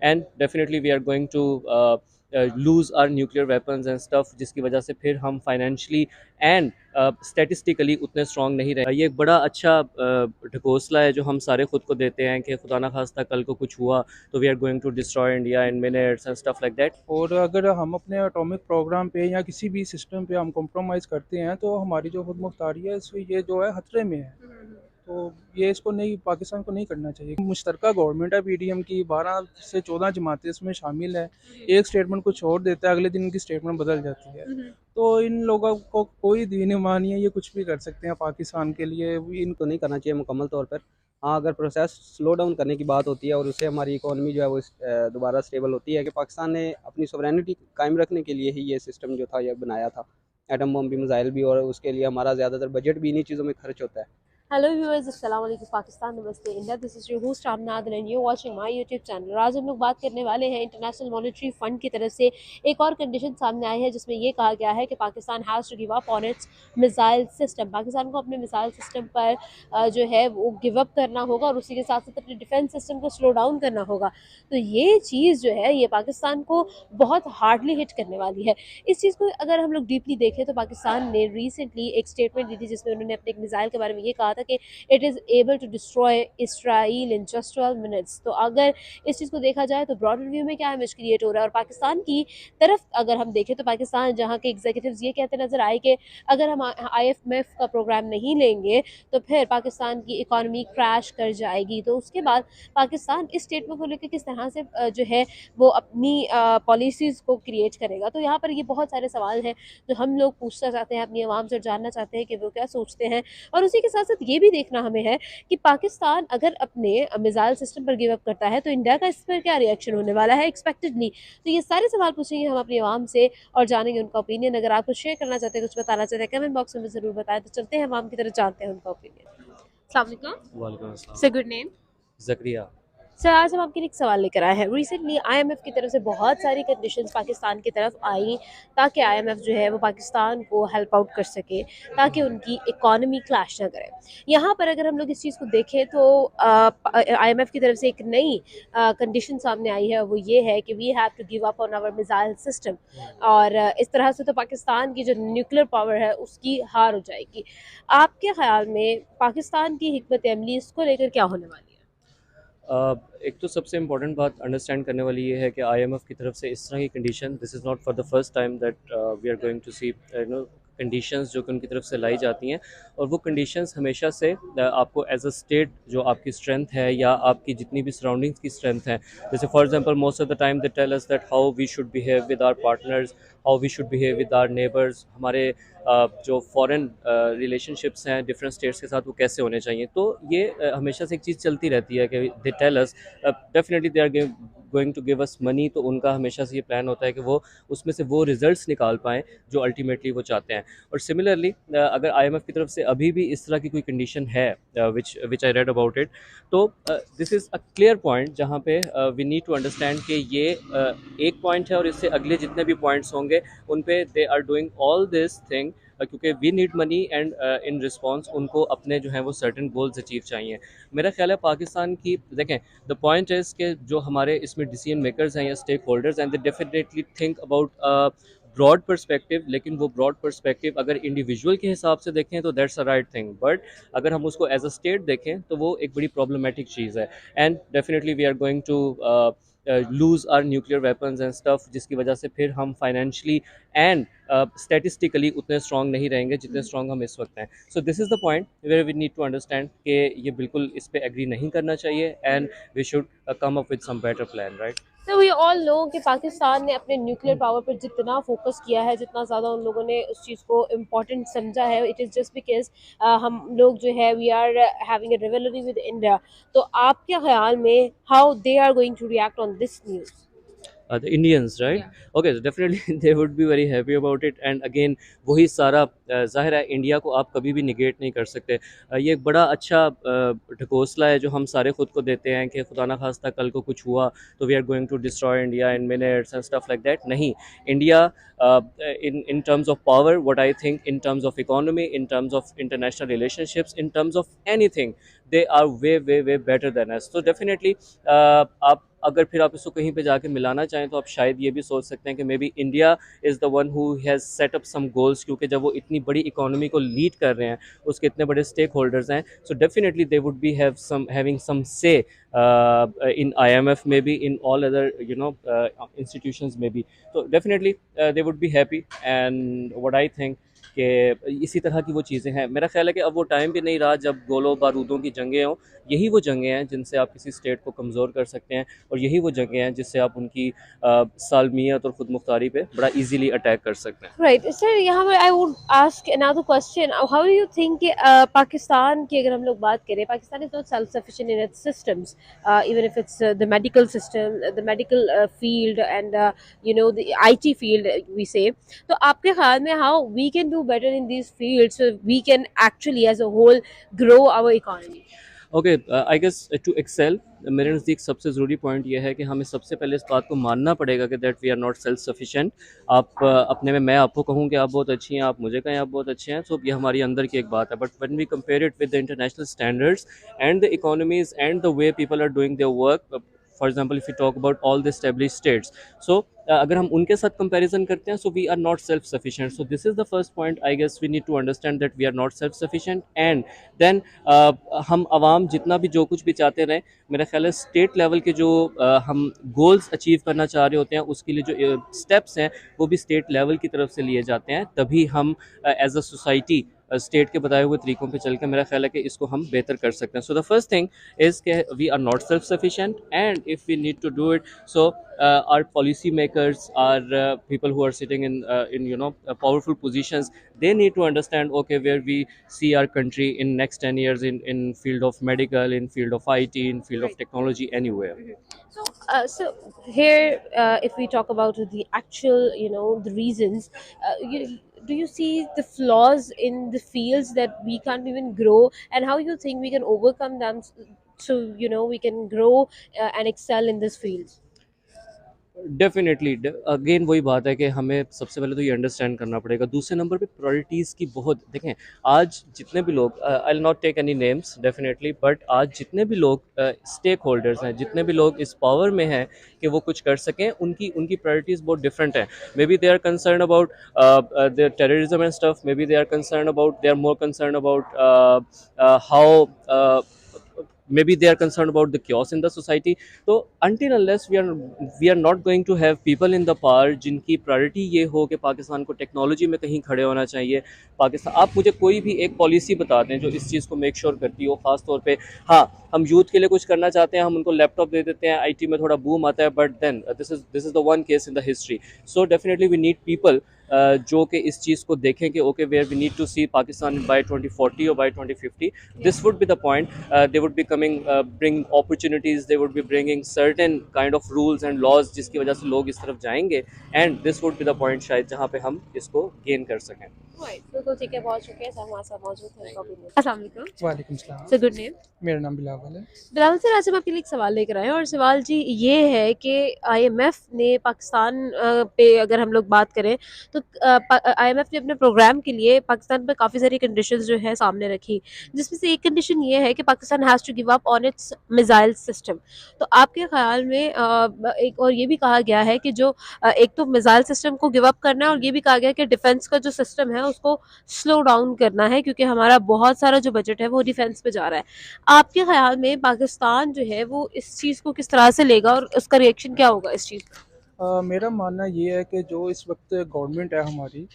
And definitely we are going to lose our nuclear weapons and stuff, जिसकी वजह से फिर हम फाइनेंशली एंड स्टेटिस्टिकली उतने स्ट्रांग नहीं रहे। ये एक बड़ा अच्छा ढकोसला है जो हम सारे खुद को देते हैं कि खुदा ना खास्ता कल को कुछ हुआ तो we are going to destroy India in minutes and stuff like that. और अगर हम अपने एटॉमिक प्रोग्राम पे या किसी भी सिस्टम पे हम कॉम्प्रोमाइज़ करते हैं तो हमारी जो खुद मुख्तारी है इसमें ये जो है खतरे में है। तो ये इसको नहीं, पाकिस्तान को नहीं करना चाहिए। मुश्तरका गवर्नमेंट है पीडीएम की, 12 से 14 जमातें इसमें शामिल है। एक स्टेटमेंट कुछ और देता है, अगले दिन इनकी स्टेटमेंट बदल जाती है। तो इन लोगों को कोई दीन ईमान नहीं है, ये कुछ भी कर सकते हैं पाकिस्तान के लिए। तो नहीं करना चाहिए मुकम्मल तौर पर। हाँ, अगर प्रोसेस स्लो डाउन करने की बात होती है और उससे हमारी इकोनॉमी जो है वो दोबारा स्टेबल होती है, कि पाकिस्तान ने अपनी सोवरेनिटी कायम रखने के लिए ही ये सिस्टम जो था ये बनाया था, एटम बम भी, मिसाइल भी, और उसके लिए हमारा ज़्यादातर बजट भी इन्हीं चीज़ों में खर्च होता है। हेलो व्यूअर्स, अस्सलाम वालेकुम। पाकिस्तान, नमस्ते India. This is your host Amnad and you watching my YouTube channel. आज हम लोग बात करने वाले हैं इंटरनेशनल मॉनेटरी फंड की तरफ से एक और कंडीशन सामने आई है जिसमें ये कहा गया है कि Pakistan has to give up on its missile system. Pakistan को अपने मिसाइल सिस्टम पर जो है वो गिव अप करना होगा और उसी के साथ साथ अपने डिफेंस सिस्टम को स्लो डाउन करना होगा। तो ये चीज़ जो है ये पाकिस्तान को बहुत हार्डली हिट करने वाली है। इस चीज़ को अगर हम लोग डीपली देखें तो पाकिस्तान ने रिसेंटली एक स्टेटमेंट दी थी जिसमें उन्होंने अपने एक मिसाइल के बारे में ये कहा था कि it is able to destroy Israel in just 12 minutes. तो अगर इस चीज़ को देखा जाए तो ब्रॉडर व्यू में क्या इमेज क्रिएट हो रहा है, और पाकिस्तान की तरफ अगर हम देखें तो पाकिस्तान जहाँ के एग्जीक्यूटिव्स ये कहते नजर आए कि अगर हम IMF का प्रोग्राम नहीं लेंगे तो फिर पाकिस्तान की इकॉनमी क्रैश कर जाएगी। तो उसके बाद पाकिस्तान इस स्टेटमेंट को लेकर किस तरह से जो है वो अपनी पॉलिसीज़ को क्रिएट करेगा। तो यहाँ पर ये बहुत सारे सवाल हैं जो हम लोग पूछना चाहते हैं अपनी आवाम से, जानना चाहते हैं कि वो क्या सोचते हैं। और उसी के साथ साथ ये भी देखना हमें है कि पाकिस्तान अगर अपने मिसाइल सिस्टम पर गिव अप करता है तो इंडिया का इस पर क्या रिएक्शन होने वाला है एक्सपेक्टेडली। तो ये सारे सवाल पूछेंगे हम अपनी आवाम से और जानेंगे उनका ओपिनियन। अगर आप कुछ शेयर करना चाहते हैं, कुछ बताना चाहते हैं, कमेंट बॉक्स में ज़रूर बताएं। तो चलते हैं आवाम की तरफ, जानते हैं उनका ओपिनियन। अस्सलाम वालेकुम। वालेकुम अस्सलाम। Sir, good name. Zakaria. Sir, आज हम आपके लिए एक सवाल लेकर आए हैं। रिसेंटली IMF की तरफ से बहुत सारी कंडीशंस पाकिस्तान की तरफ आई ताकि IMF जो है वो पाकिस्तान को हेल्प आउट कर सके, ताकि उनकी इकॉनमी क्लैश ना करे। यहाँ पर अगर हम लोग इस चीज़ को देखें तो IMF की तरफ से एक नई कंडीशन सामने आई है, वो ये है कि we have to give up on our missile system. और इस तरह से तो पाकिस्तान की जो न्यूक्लियर पावर है उसकी हार हो जाएगी। आपके ख्याल में पाकिस्तान की हिकमत अमली इसको लेकर क्या होने वाली है? एक तो सबसे इम्पोर्टेंट बात अंडरस्टैंड करने वाली ये है कि आईएमएफ की तरफ से इस तरह की condition, this is not for the first time that we are going to see conditions जो कि उनकी तरफ से लाई जाती हैं। और वो कंडीशंस हमेशा से आपको एज अ स्टेट जो आपकी स्ट्रेंथ है या आपकी जितनी भी सराउंडिंग्स की स्ट्रेंथ है, जैसे for example most of the time they tell us that how we should behave with our partners, how we should behave with our neighbours, हमारे जो फॉरेन रिलेशनशिप्स हैं डिफरेंट स्टेट्स के साथ वो कैसे होने चाहिए। तो ये हमेशा से एक चीज़ चलती रहती है कि they tell us definitely they are going to give us money. तो उनका हमेशा से ये प्लान होता है कि वो उसमें से वो रिजल्ट्स निकाल पाएँ जो अल्टीमेटली वो चाहते हैं। और सिमिलरली अगर आईएमएफ की तरफ से अभी भी इस तरह की कोई कंडीशन है विच आई रेड अबाउट इट, तो this is a clear point जहाँ पे वी नीड टू अंडरस्टैंड कि ये एक पॉइंट है और इससे अगले जितने भी पॉइंट्स होंगे उन पे they are doing all this thing, क्योंकि we need money and in response उनको अपने जो हैं वो सर्टन गोल्स अचीव चाहिए। मेरा ख्याल है पाकिस्तान की, देखें, द पॉइंट इज़ कि जो हमारे इसमें डिसीजन मेकर्स हैं या stakeholders and they definitely think about broad perspective, लेकिन वो ब्रॉड पर्सपेक्टिव अगर इंडिविजुअल के हिसाब से देखें तो that's a right thing, but अगर हम उसको एज अ स्टेट देखें तो वो एक बड़ी प्रॉब्लमेटिक चीज़ है। And definitely we are going to lose our nuclear weapons and stuff, जिसकी वजह से फिर हम फाइनेंशली एंड स्टेटिस्टिकली उतने स्ट्रांग नहीं रहेंगे जितने स्ट्रांग हम इस वक्त हैं। So this is the point where we need to understand कि ये बिल्कुल इस पे एग्री नहीं करना चाहिए and we should come up with some better plan, right. तो वी ऑल नो कि पाकिस्तान ने अपने न्यूक्लियर पावर पर जितना फोकस किया है, जितना ज़्यादा उन लोगों ने उस चीज़ को इम्पोर्टेंट समझा है, इट इज़ जस्ट बिकॉज हम लोग जो है we are having a rivalry with India. तो आपके ख्याल में how they are going to react on this news? The Indians, right? Yeah. Okay, so definitely they would be very happy about it. And again, वही सारा ज़ाहिर है India को आप कभी भी निगेट नहीं कर सकते। ये एक बड़ा अच्छा ढकोसला है जो हम सारे खुद को देते हैं कि खुदा ना खास्ता कल को कुछ हुआ तो we are going to destroy India in minutes and stuff like that. नहीं, India in terms of power, what I think, in terms of economy, in terms of international relationships, in terms of anything, they are way way way better than us. So definitely आप अगर फिर आप इसको कहीं पे जाके मिलाना चाहें तो आप शायद ये भी सोच सकते हैं कि maybe India is the one who has set up some goals, क्योंकि जब वो इतनी बड़ी इकोनॉमी को लीड कर रहे हैं, उसके इतने बड़े स्टेक होल्डर्स हैं, so definitely they would be having some say in IMF, maybe in all other institutions maybe. So definitely they would be happy. And what I think कि इसी तरह की वो चीज़ें हैं, मेरा ख्याल है कि अब वो टाइम भी नहीं रहा जब गोलों बारूदों की जंगें हों। यही वो जंगें हैं जिनसे आप किसी स्टेट को कमज़ोर कर सकते हैं, और यही वो जंगें हैं जिससे आप उनकी सालमियत और ख़ुद मुख्तारी पे बड़ा इजीली अटैक कर सकते हैं। राइट सर, यहाँ पर I would ask another question, how do you think कि पाकिस्तान की अगर हम लोग बात करें, Pakistan is not self sufficient in its systems, even if it's the medical system, the medical field and the IT field we say, तो आपके ख्याल में how we can do better in these fields so we can actually as a whole grow our economy? Okay, I guess to excel मेरे नज़दीक सबसे ज़रूरी point ये है कि हमें सबसे पहले इस बात को मानना पड़ेगा कि that we are not self sufficient. आप अपने में, मैं आपको कहूँ कि आप बहुत अच्छी हैं, आप मुझे कहें आप बहुत अच्छे हैं, तो ये हमारी अंदर की एक बात है। But when we compare it with the international standards and the economies and the way people are doing their work, for example if you talk about all the establish states, so अगर हम उनके साथ comparison करते हैं, so we are not self sufficient. So this is the first point I guess we need to understand that we are not self sufficient. And then हम आवाम जितना भी जो कुछ भी चाहते रहें, मेरा ख्याल है स्टेट लेवल के जो हम गोल्स अचीव करना चाह रहे होते हैं, उसके लिए जो स्टेप्स हैं वो भी स्टेट लेवल की तरफ से लिए जाते हैं, तभी हम एज अ सोसाइटी स्टेट के बताए हुए तरीकों पे चल के मेरा ख्याल है कि इसको हम बेहतर कर सकते हैं। So the first thing is कि we are not self sufficient, and if we need to do it, so our policy makers, our people who are sitting in powerful positions, they need to understand, okay, where we see our country in next 10 years in field of medical, in field of IT, in field of technology, anywhere. So here, if we talk about the actual, the reasons, do you see the flaws in the fields that we can't even grow, and how you think we can overcome them so we can grow and excel in these fields? Definitely again वही बात है कि हमें सबसे पहले तो ये understand करना पड़ेगा। दूसरे नंबर पे प्रायोरिटीज़ की बहुत देखें, आज जितने भी लोग, I will not take any names definitely, but आज जितने भी लोग स्टेक होल्डर्स हैं, जितने भी लोग इस पावर में हैं कि वो कुछ कर सकें, उनकी प्रायोरिटीज़ बहुत डिफरेंट हैं। Maybe they are concern about their terrorism and stuff, maybe they are concern about, they are more concern about how maybe they are concerned about the chaos in the society. So until unless we are not going to have people in the power जिनकी priority ये हो कि पाकिस्तान को technology में कहीं खड़े होना चाहिए, पाकिस्तान, आप मुझे कोई भी एक पॉलिसी बता दें जो इस चीज़ को मेक श्योर करती हो, ख़ास तौर पे हाँ हम यूथ के लिए कुछ करना चाहते हैं, हम उनको लैपटॉप दे देते हैं, IT में थोड़ा बूम आता है, but then this is the one case in the history. So definitely we need people जो कि इस चीज़ को देखें कि okay where we need to see Pakistan by 2040 और by 2050, this would be the point. They would be coming bring opportunities, they would be bringing certain kind of rules and laws जिसकी वजह से लोग इस तरफ जाएंगे, and this would be the point शायद जहाँ पे हम इसको गेन कर सकें। बिल्कुल ठीक है, बहुत शुक्रिया सर, हमारे साथ मौजूद थे। अस्सलाम वालेकुम। वालेकुम सलाम। Sir good name? मेरा नाम बिलावल है। बिलावल सर, आज हम आपके लिए एक सवाल लेकर आए हैं, और सवाल जी ये है कि IMF ने पाकिस्तान पे अगर हम लोग बात करें तो IMF ने अपने प्रोग्राम के लिए पाकिस्तान पर काफ़ी सारी कंडीशंस जो है सामने रखी, जिसमें से एक कंडीशन ये है कि Pakistan has to give up on its missile system. तो आपके ख्याल में एक और ये भी कहा गया है कि जो एक तो मिसाइल सिस्टम को गिव अप करना है, और ये भी कहा गया है कि डिफेंस का जो सिस्टम है उसको स्लो डाउन करना है, क्योंकि हमारा बहुत सारा जो बजट है वो डिफेंस पे जा रहा है। आपके ख्याल में पाकिस्तान जो है वो इस चीज़ को किस तरह से लेगा, और उसका रिएक्शन क्या होगा इस चीज़ पर? मेरा मानना ये है कि जो इस वक्त गवर्नमेंट है हमारी,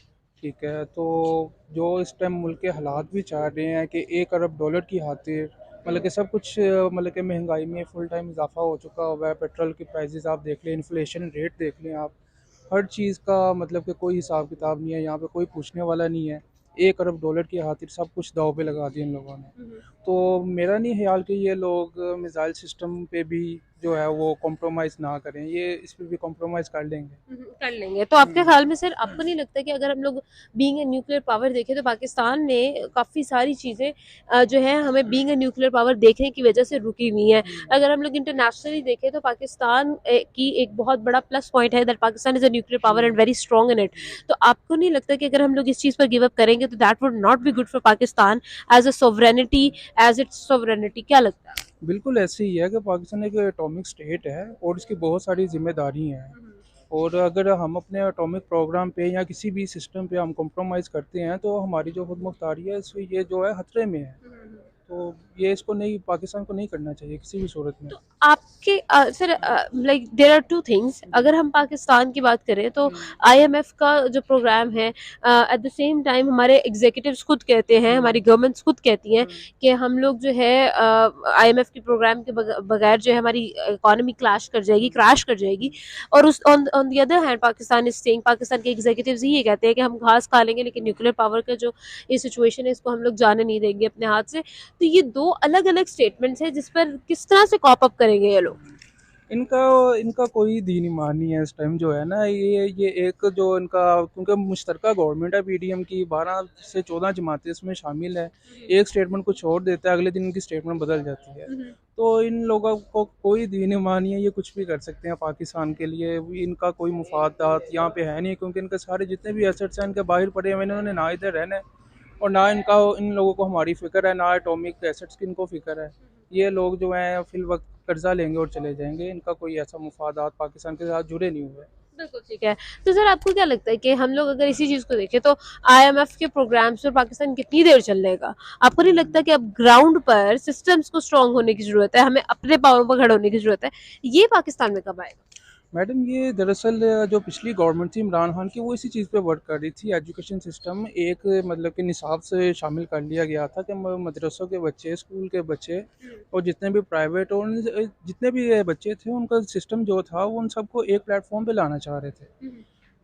ठीक है, तो जो इस टाइम मुल्क के हालात भी चाह रहे हैं कि $1 अरब की खातिर मतलब कि सब कुछ मतलब कि महंगाई में फुल टाइम इजाफा हो चुका हुआ है। पेट्रोल की प्राइसेस आप देख लें, इन्फ्लेशन रेट देख लें आप, हर चीज़ का मतलब कि कोई हिसाब किताब नहीं है, यहाँ पे कोई पूछने वाला नहीं है। $1 अरब की खातिर सब कुछ दाव पे लगा दिया इन लोगों ने। तो मेरा नहीं ख्याल कि ये लोग मिसाइल सिस्टम पे भी जो है वो कॉम्प्रोमाइज़ ना करें, ये इस पे भी कॉम्प्रोमाइज़ कर लेंगे। कर लेंगे। तो आपके ख्याल में सर, आपको नहीं लगता कि अगर हम लोग बीइंग ए न्यूक्लियर पावर देखें तो पाकिस्तान ने काफ़ी सारी चीज़ें जो है हमें बीइंग ए न्यूक्लियर पावर देखने की वजह से रुकी हुई हैं। अगर हम लोग इंटरनेशनली देखें तो पाकिस्तान की एक बहुत बड़ा प्लस पॉइंट है that Pakistan is a nuclear power and very strong in it. तो आपको नहीं लगता कि अगर हम लोग इस चीज़ पर गिव अप करेंगे तो that would not be good for Pakistan as a sovereignty, as its sovereignty? क्या लगता है? बिल्कुल ऐसे ही है कि पाकिस्तान एक एटॉमिक स्टेट है और इसकी बहुत सारी जिम्मेदारी हैं। और अगर हम अपने एटॉमिक प्रोग्राम पे या किसी भी सिस्टम पे हम कॉम्प्रोमाइज़ करते हैं तो हमारी जो खुद मुख्तारी है इसमें ये जो है खतरे में है। तो ये इसको नहीं, पाकिस्तान को नहीं करना चाहिए किसी भी सूरत में। तो आपके फिर like there are two things, अगर हम पाकिस्तान की बात करें तो आईएमएफ का जो प्रोग्राम है, एट द सेम टाइम हमारे एग्जीक्यूटिव्स खुद कहते हैं, हमारी गवर्नमेंट्स खुद कहती हैं कि हम लोग जो है आईएमएफ के प्रोग्राम के बगैर जो है हमारी इकोनॉमी क्रैश कर जाएगी। और उस on on the other hand Pakistan is saying, Pakistan के एग्जीक्यूटिव्स ये कहते हैं कि हम घास खा लेंगे लेकिन न्यूक्लियर पावर का जो ये सिचुएशन है इसको हम लोग जाने नहीं देंगे अपने हाथ से। तो ये दो अलग अलग स्टेटमेंट्स हैं जिस पर किस तरह से कॉप अप करेंगे ये लोग। इनका इनका कोई दीन ईमान नहीं है इस टाइम जो है ना। ये एक जो इनका, क्योंकि मुश्तरका गवर्नमेंट है पीडीएम की, 12 से 14 जमातें इसमें शामिल है। एक स्टेटमेंट कुछ और देता है, अगले दिन इनकी स्टेटमेंट बदल जाती है। तो इन लोगों को कोई दीन ईमान नहीं है, ये कुछ भी कर सकते हैं पाकिस्तान के लिए। इनका कोई मुफादात यहाँ पे है नहीं, क्योंकि इनके सारे जितने भी एसेट्स हैं इनके बाहर पड़े हुए हैं। इन्होंने ना इधर रहना है और ना इन लोगों को हमारी फ़िक्र है, ना एटॉमिक एसेट्स की इनको फ़िक्र है। ये लोग जो हैं फिल वक्त कर्जा लेंगे और चले जाएंगे। इनका कोई ऐसा मुफादात पाकिस्तान के साथ जुड़े नहीं हुए। बिल्कुल ठीक है। तो सर आपको क्या लगता है कि हम लोग अगर इसी चीज़ को देखें तो आईएमएफ के प्रोग्राम्स पर पाकिस्तान कितनी देर चल लेगा? आपको नहीं लगता कि अब ग्राउंड पर सिस्टम्स को स्ट्रांग होने की ज़रूरत है, हमें अपने पाँव पर खड़े होने की ज़रूरत है, ये पाकिस्तान में कब आएगा? मैडम, ये दरअसल जो पिछली गवर्नमेंट थी इमरान खान की, वो इसी चीज़ पे वर्क कर रही थी। एजुकेशन सिस्टम एक मतलब कि निसाब से शामिल कर लिया गया था कि मदरसों के बच्चे, स्कूल के बच्चे और जितने भी प्राइवेट और जितने भी ये बच्चे थे, उनका सिस्टम जो था वो उन सबको एक प्लेटफॉर्म पे लाना चाह रहे थे।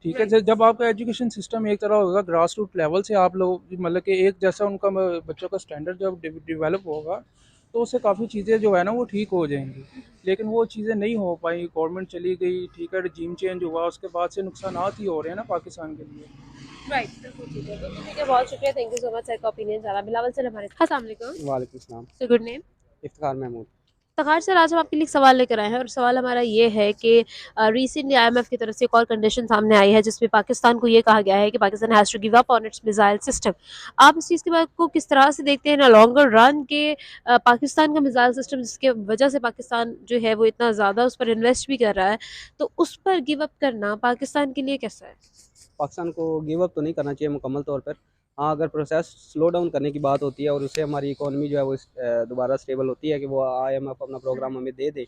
ठीक है। जब आपका एजुकेशन सिस्टम एक तरह होगा, ग्रास रूट लेवल से आप लोग मतलब कि एक जैसा उनका बच्चों का स्टैंडर्ड जब डेवलप होगा तो उससे काफ़ी चीज़ें जो है ना वो ठीक हो जाएंगी। लेकिन वो चीज़ें नहीं हो पाई, गवर्नमेंट चली गई, ठीक है, रजीम चेंज हुआ, उसके बाद से नुकसानात ही हो रहे हैं ना पाकिस्तान के लिए। राइट, बिल्कुल ठीक है। बिल्कुल ठीक है, बहुत शुक्रिया, thank you so much sir का ओपिनियन जाना। बिलावल सर हमारे साथ। अस्सलाम वालेकुम। वालेकुम सलाम। Sir good name? Iftikhar Mahmood. तखार सर, आज हम आपके लिए एक सवाल लेकर आए हैं और सवाल हमारा ये है कि रिसेंटली आईएमएफ की तरफ से एक और कंडीशन सामने आई है जिसमें पाकिस्तान को ये कहा गया है कि Pakistan has to give up on its missile system. आप इस चीज़ के बात को किस तरह से देखते हैं इन लॉन्गर रन के? पाकिस्तान का मिसाइल सिस्टम जिसके वजह से पाकिस्तान जो है वो इतना ज़्यादा उस पर इन्वेस्ट भी कर रहा है, तो उस पर गिव अप करना पाकिस्तान के लिए कैसा है? पाकिस्तान को गिव अप तो नहीं करना चाहिए मुकम्मल तौर पर। हाँ, अगर प्रोसेस स्लो डाउन करने की बात होती है और उससे हमारी इकोनॉमी जो है वो दोबारा स्टेबल होती है कि वो आईएमएफ अपना प्रोग्राम हमें दे दे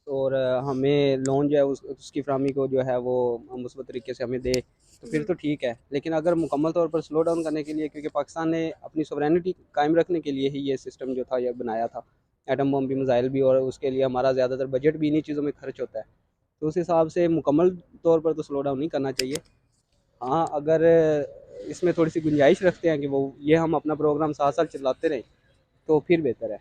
और हमें लोन जो है उसकी फराहमी को जो है वो मुस्बत तरीके से हमें दे, तो फिर तो ठीक है। लेकिन अगर मुकम्मल तौर पर स्लो डाउन करने के लिए, क्योंकि पाकिस्तान ने अपनी सोवरेनिटी कायम रखने के लिए ही ये सिस्टम जो था ये बनाया था, एटम बम भी, मिसाइल भी, और उसके लिए हमारा ज़्यादातर बजट भी इन्हीं चीज़ों में खर्च होता है। तो उस हिसाब से मुकम्मल तौर पर तो स्लो डाउन नहीं करना चाहिए। हाँ, अगर इसमें थोड़ी सी गुंजाइश रखते हैं कि वो ये हम अपना प्रोग्राम 7 साल चलाते रहें तो फिर बेहतर है।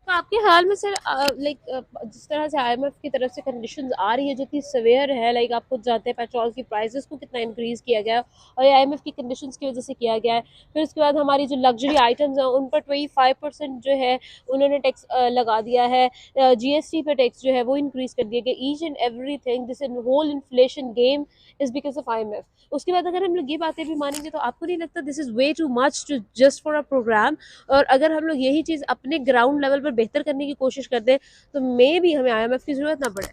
तो आपके ख्याल में सर लाइक जिस तरह से आईएमएफ की तरफ से कंडीशंस आ रही है जो कि सवेयर है, लाइक आप खुद जानते हैं पेट्रोल की प्राइसेस को कितना इंक्रीज़ किया गया है और ये आईएमएफ की कंडीशंस की वजह से किया गया है। फिर उसके बाद हमारी जो लग्जरी आइटम्स हैं उन पर 25% जो है उन्होंने टैक्स लगा दिया है। जीएसटी पे टैक्स जो है वो इंक्रीज़ कर दिया गया। Each and every thing, this whole inflation game is because of IMF. उसके बाद अगर हम लोग ये बातें भी मानेंगे तो आपको नहीं लगता this is way too much to just for a program? और अगर हम लोग यही चीज़ अपने ग्राउंड लेवल पर बेहतर करने की कोशिश करते हैं तो मे भी हमें आईएमएफ की ज़रूरत ना पड़े।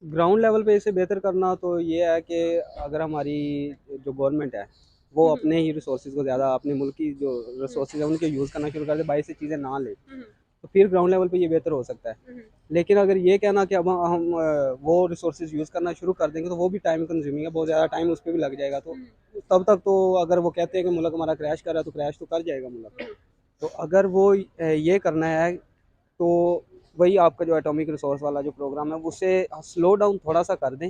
ग्राउंड लेवल पे इसे बेहतर करना तो ये है कि अगर हमारी जो गवर्नमेंट है वो अपने ही रिसोर्सेज को ज़्यादा, अपने मुल्क की जो रिसोर्सेज है उनके यूज़ करना शुरू कर दे, बाहर से चीज़ें ना ले, तो फिर ग्राउंड लेवल पे ये बेहतर हो सकता है। लेकिन अगर ये कहना कि अब हम वो रिसोर्सेज यूज़ करना शुरू कर देंगे तो वो भी टाइम कंज्यूमिंग है, बहुत ज़्यादा टाइम उस पर भी लग जाएगा। तो तब तक तो अगर वो कहते हैं कि मुल्क हमारा क्रैश कर रहा है तो क्रैश तो कर जाएगा मुल्क। तो अगर वो ये करना है तो वही आपका जो एटॉमिक रिसोर्स वाला जो प्रोग्राम है उसे स्लो डाउन थोड़ा सा कर दें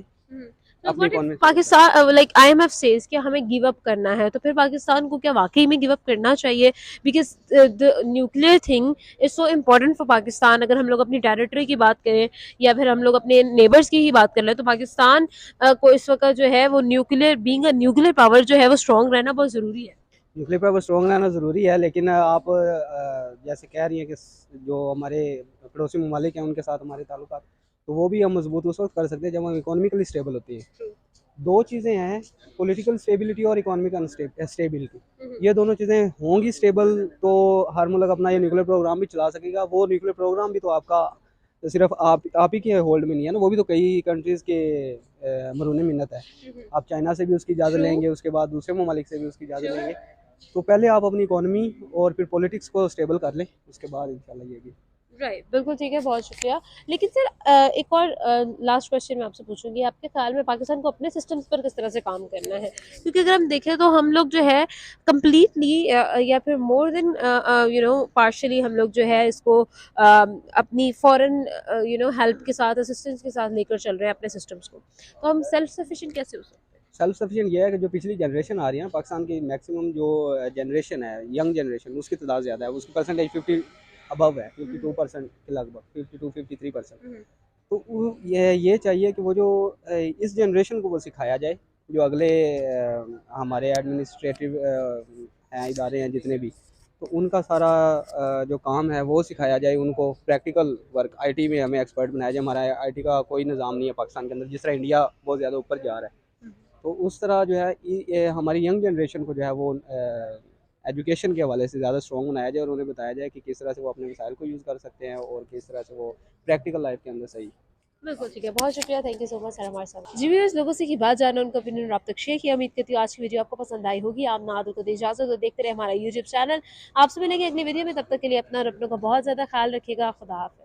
अपनी economy. Pakistan like IMF says कि हमें गिव अप करना है, तो फिर पाकिस्तान को क्या वाकई में गिव अप करना चाहिए? Because the nuclear thing is so important for Pakistan. अगर हम लोग अपनी टेरिटरी की बात करें या फिर हम लोग अपने नेबर्स की ही बात कर लें तो पाकिस्तान को इस वक्त जो है वो nuclear being a nuclear power जो है वो स्ट्रॉन्ग रहना बहुत ज़रूरी है। न्यूक्लियर पावर स्ट्रॉन्ग रहना ज़रूरी है, लेकिन आप जैसे कह रही हैं कि जो हमारे पड़ोसी ममालिक हैं उनके साथ हमारे ताल्लुकात, तो वो भी हम मजबूत उस वक्त कर सकते हैं जब हम इकोनॉमिकली स्टेबल होती है। दो चीज़ें हैं, पॉलिटिकल स्टेबिलिटी और इकोनॉमिक स्टेबिलिटी। ये दोनों चीज़ें होंगी स्टेबल तो हर मुल्क अपना ये न्यूक्लियर प्रोग्राम भी चला सकेगा। वो न्यूक्लियर प्रोग्राम भी तो आपका सिर्फ आप ही के होल्ड में नहीं है ना, वो भी तो कई कंट्रीज़ के मरूने मिन्नत है। आप चाइना से भी उसकी इजाज़त लेंगे, उसके बाद दूसरे ममालिक से भी उसकी इजाज़त लेंगे। तो पहले आप अपनी इकोनॉमी और फिर पॉलिटिक्स को स्टेबल कर लें, उसके बाद इंशाल्लाह ये भी। राइट, बिल्कुल ठीक है, बहुत शुक्रिया। लेकिन सर एक और लास्ट क्वेश्चन मैं आपसे पूछूंगी, आपके ख्याल में पाकिस्तान को अपने सिस्टम्स पर किस तरह से काम करना है? क्योंकि अगर हम देखें तो हम लोग जो है कम्प्लीटली या फिर मोर देन पार्शली हम लोग जो है इसको अपनी फॉरेन हेल्प के साथ, असिस्टेंस के साथ लेकर चल रहे हैं अपने सिस्टम्स को। तो हम सेल्फ सफिशिएंट कैसे हो सकते हैं? सेल्फ सफिशिएंट ये है कि जो पिछली जनरेशन आ रही है ना, पाकिस्तान की मैक्सिमम जो जनरेशन है, यंग जनरेशन, उसकी तादाद ज़्यादा है, उसकी परसेंटेज 50 अबव है, 52% के लगभग, 52-53%। तो ये चाहिए कि वो जो इस जनरेशन को वो सिखाया जाए, जो अगले हमारे एडमिनिस्ट्रेटिव हैं, इदारे हैं जितने भी, तो उनका सारा जो काम है वो सिखाया जाए उनको। प्रैक्टिकल वर्क, आईटी में हमें एक्सपर्ट बनाया जाए। हमारा आईटी का कोई निज़ाम नहीं है पाकिस्तान के अंदर, जिस तरह इंडिया बहुत ज़्यादा ऊपर जा रहा है। तो उस तरह जो है हमारी यंग जनरेशन को जो है वो एजुकेशन के हवाले से ज़्यादा स्ट्रॉन्ग बनाया जाए और उन्हें बताया जाए कि किस तरह से वो अपने वसाइल को यूज़ कर सकते हैं और किस तरह से वो प्रैक्टिकल लाइफ के अंदर सही। बिल्कुल ठीक है, बहुत शुक्रिया, thank you so much sir हमारे साथ। जी व्यूअर्स, लोगों से की बात जाना, उनका ओपिनियन आप तक शेयर किया। उम्मीद करती हूँ आज की वीडियो आपको पसंद आई होगी। आप ना को दे इजाजत और देखते रहे हमारा यूट्यूब चैनल। आपसे मिलेंगे अगली वीडियो में, तब तक के लिए अपना और अपनों का बहुत ज़्यादा ख्याल रखिएगा। खुदा हाफिज़।